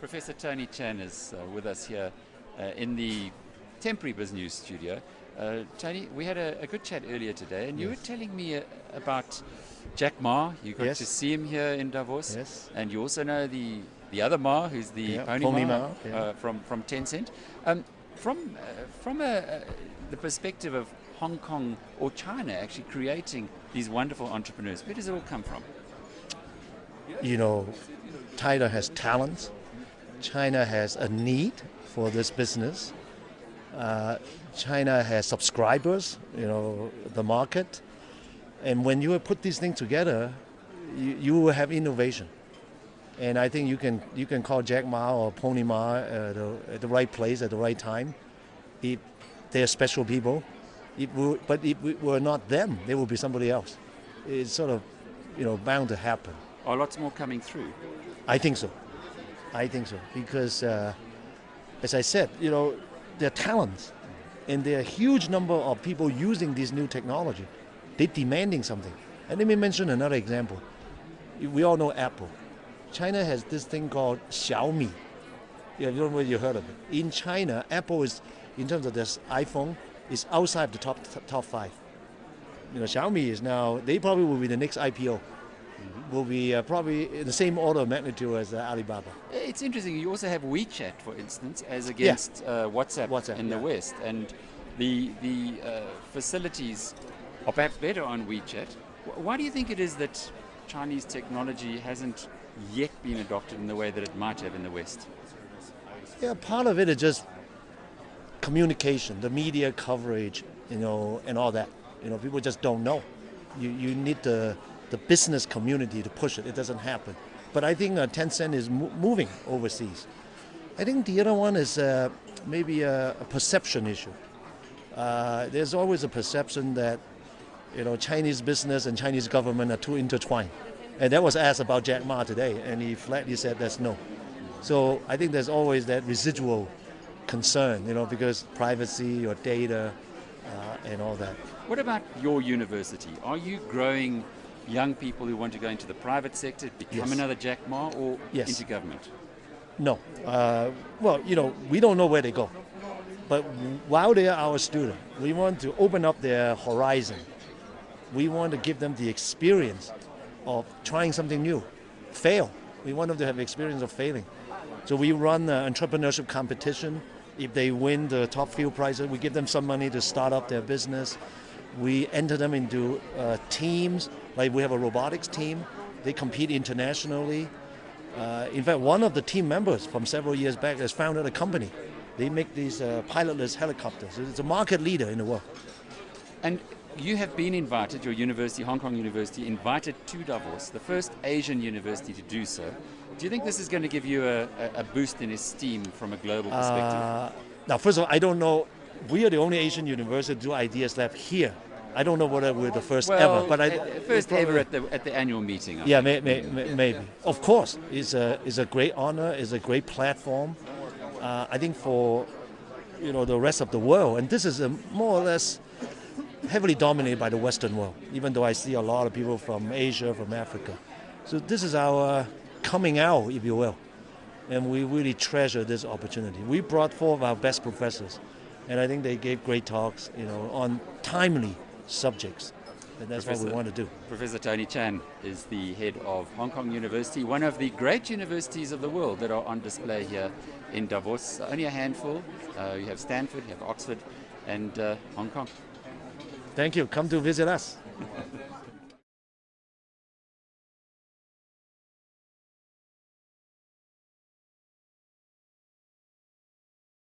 Professor Tony Chan is with us here in the temporary BizNews studio. Tony, we had a good chat earlier today, and you were telling me about Jack Ma. You got to see him here in Davos, and you also know the other Ma, who's the Pony Ma, from Tencent. From the perspective of Hong Kong or China actually creating these wonderful entrepreneurs, where does it all come from? You know, China has talent. China has a need for this business. China has subscribers, you know, the market. And when you put these things together, you will have innovation. And I think you can call Jack Ma or Pony Ma at the right place at the right time. If they're special people, but if it were not them, they would be somebody else. It's sort of, you know, bound to happen. Are lots more coming through? I think so. I think so, because as I said, you know, there are talents, and there are a huge number of people using this new technology. They're demanding something. And let me mention another example. We all know Apple. China has this thing called Xiaomi. You don't know whether you heard of it. In China, Apple is, in terms of this iPhone, is outside the top five. You know, Xiaomi is now, they probably will be the next IPO. Will be probably in the same order of magnitude as Alibaba. It's interesting. You also have WeChat, for instance, as against WhatsApp in the West, and the facilities are perhaps better on WeChat. Why do you think it is that Chinese technology hasn't yet been adopted in the way that it might have in the West? Yeah, part of it is just communication, the media coverage, you know, and all that. You know, people just don't know. You need the business community to push it. It doesn't happen. But I think Tencent is moving overseas. I think the other one is maybe a perception issue. There's always a perception that, you know, Chinese business and Chinese government are too intertwined. And that was asked about Jack Ma today, and he flatly said that's no. So I think there's always that residual concern, you know, because privacy or data and all that. What about your university? Are you growing young people who want to go into the private sector, become another Jack Ma, or into government? No. Well, you know, we don't know where they go. But while they are our student, we want to open up their horizon. We want to give them the experience of trying something new. Fail. We want them to have the experience of failing. So we run an entrepreneurship competition. If they win the top few prizes, we give them some money to start up their business. We enter them into teams, like we have a robotics team. They compete internationally. In fact, one of the team members from several years back has founded a company. They make these pilotless helicopters. It's a market leader in the world. And you have been invited, your university, Hong Kong University, invited to Davos, the first Asian university to do so. Do you think this is going to give you a boost in esteem from a global perspective? Now, first of all, I don't know. We are the only Asian university to do Ideas Lab here. I don't know whether we're the first ever, but first ever at the annual meeting. Maybe. Of course, it's a great honor. It's a great platform. I think for, you know, the rest of the world, and this is more or less heavily dominated by the Western world. Even though I see a lot of people from Asia, from Africa, so this is our coming out, if you will, and we really treasure this opportunity. We brought four of our best professors, and I think they gave great talks, you know, on timely subjects, and that's what we want to do. Professor Tony Chan is the head of Hong Kong University, one of the great universities of the world that are on display here in Davos. Only a handful. You have Stanford, you have Oxford, and Hong Kong. Thank you. Come to visit us.